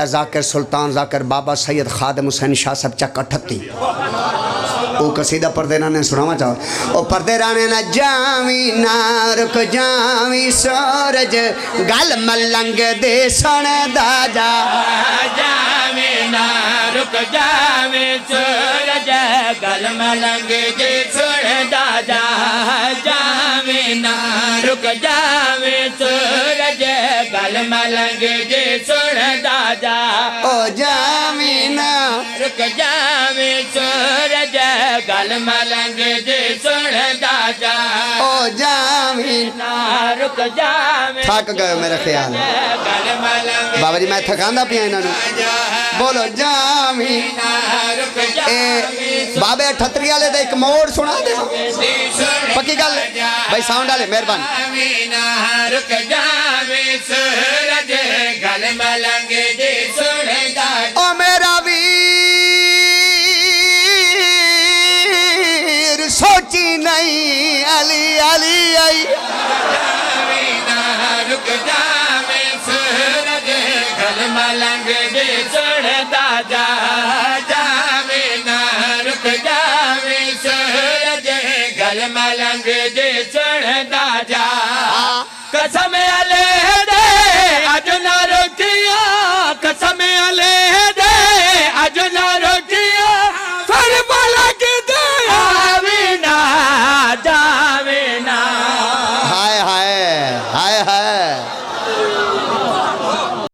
जाकिर सुल्तान जाकिर बाबा सैयद खादिम हुसैन शाह सब चक 38 वो कसीदा पर्दे राने सुनावा चाहो। ओ पर्दे राने ना जावी ना रुक जावी सूरज गल मलंग दे सुन दाजा जावी ना रुक जावी सूरज गल मलंग दे सुन दाजा जावी ना रुक जावी सूरज गल मलंग दे सुन दाजा ओ जावी ना रुक जावी सूरज गल मलंग दे सुन दाजा ओ जावी ना रुक जावी थक गए मेरे ख्याल गल मलंग बाबा जी मैं थकांदा पिया इन्होंने बोलो जावी ना रुक ए बाबे 38 वाले दा एक मोड़ सुना दे पक्की गल भाई साउंड वाले मेहरबानी रुक जावे सूरज गल मलंग दे सुन दाजा ओ मेरा वीर सोची नहीं अली अली आई रुक जावे सूरज गल मलंग दे सुन दाजा जावे ना रुक जावे सूरज गल मलंग